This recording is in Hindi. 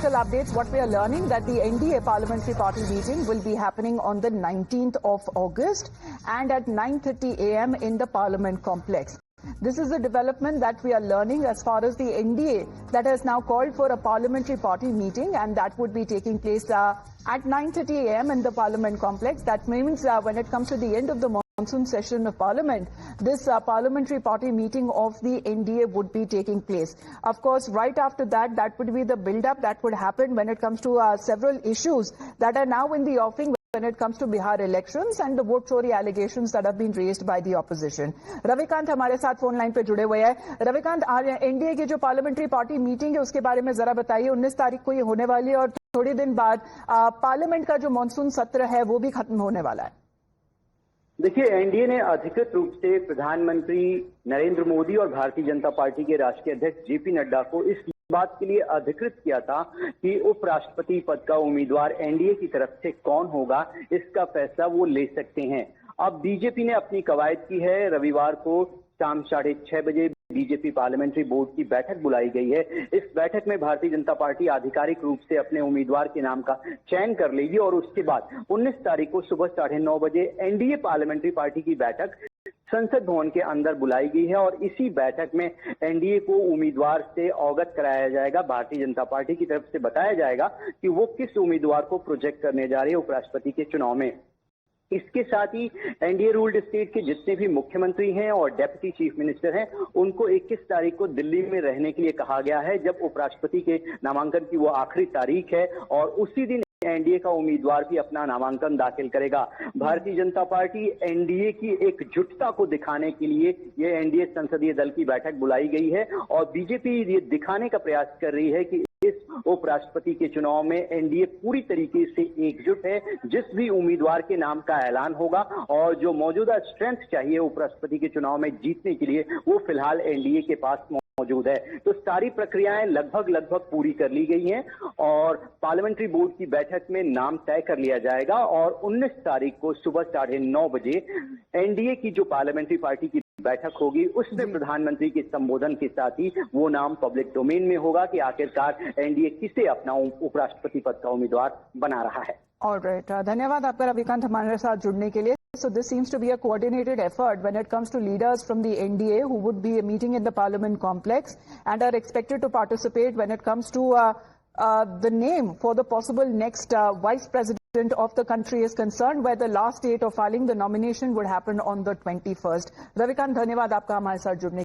political updates, what we are learning that the NDA Parliamentary Party meeting will be happening on the 19th of August and at 9:30 a.m. in the Parliament complex. This is a development that we are learning as far as the NDA that has now called for a parliamentary party meeting, and that would be taking place at 9:30 a.m. in the Parliament complex. That means when it comes to the end of the monsoon session of Parliament, this parliamentary party meeting of the NDA would be taking place. Of course, right after that, that would be the build-up that would happen when it comes to several issues that are now in the offing when it comes to Bihar elections and the vote chori allegations that have been raised by the opposition. Ravikant हमारे साथ फोन लाइन पे जुड़े हुए हैं। रविकांत, एनडीए की जो पार्लियामेंट्री पार्टी मीटिंग है उसके बारे में जरा बताइए। 19 तारीख को ये होने वाली है और थोड़ी दिन बाद पार्लियामेंट का जो मानसून सत्र है वो भी खत्म होने वाला है। देखिए, एनडीए ने अधिकृत रूप से प्रधानमंत्री नरेंद्र मोदी और भारतीय जनता पार्टी के राष्ट्रीय अध्यक्ष जेपी नड्डा को इस बात के लिए अधिकृत किया था कि उपराष्ट्रपति पद का उम्मीदवार एनडीए की तरफ से कौन होगा, इसका फैसला वो ले सकते हैं। अब बीजेपी ने अपनी कवायद की है। रविवार को शाम 6:30 बजे बीजेपी पार्लियामेंट्री बोर्ड की बैठक बुलाई गई है। इस बैठक में भारतीय जनता पार्टी आधिकारिक रूप से अपने उम्मीदवार के नाम का चयन कर लेगी और उसके बाद 19 तारीख को सुबह 9:30 बजे एनडीए पार्लियामेंट्री पार्टी की बैठक संसद भवन के अंदर बुलाई गई है और इसी बैठक में एनडीए को उम्मीदवार से अवगत कराया जाएगा। भारतीय जनता पार्टी की तरफ से बताया जाएगा कि वो किस उम्मीदवार को प्रोजेक्ट करने जा रही है उपराष्ट्रपति के चुनाव में। इसके साथ ही एनडीए रूल्ड स्टेट के जितने भी मुख्यमंत्री हैं और डेप्यूटी चीफ मिनिस्टर हैं, उनको 21 तारीख को दिल्ली में रहने के लिए कहा गया है, जब उपराष्ट्रपति के नामांकन की वो आखिरी तारीख है और उसी दिन एनडीए का उम्मीदवार भी अपना नामांकन दाखिल करेगा। भारतीय जनता पार्टी एनडीए की एकजुटता को दिखाने के लिए ये एनडीए संसदीय दल की बैठक बुलाई गई है और बीजेपी ये दिखाने का प्रयास कर रही है कि इस उपराष्ट्रपति के चुनाव में एनडीए पूरी तरीके से एकजुट है। जिस भी उम्मीदवार के नाम का ऐलान होगा और जो मौजूदा स्ट्रेंथ चाहिए उपराष्ट्रपति के चुनाव में जीतने के लिए, वो फिलहाल एनडीए के पास मौजूद है। तो सारी प्रक्रियाएं लगभग पूरी कर ली गई हैं और पार्लियामेंट्री बोर्ड की बैठक में नाम तय कर लिया जाएगा और 19 तारीख को सुबह 9:30 बजे एनडीए की जो पार्लियामेंट्री पार्टी की बैठक होगी उसमें प्रधानमंत्री के संबोधन के साथ ही वो नाम पब्लिक डोमेन में होगा कि आखिरकार एनडीए किसे अपना उपराष्ट्रपति पद का उम्मीदवार बना रहा है। ऑलराइट, धन्यवाद आपका रविकांत हमारे साथ जुड़ने के लिए। So this seems to be a coordinated effort when it comes to leaders from the NDA who would be meeting in the Parliament complex and are expected to participate when it comes to the name for the possible next vice president of the country is concerned, where the last date of filing the nomination would happen on the 21st. Ravikant, धन्यवाद आपका हमारे साथ जुड़ने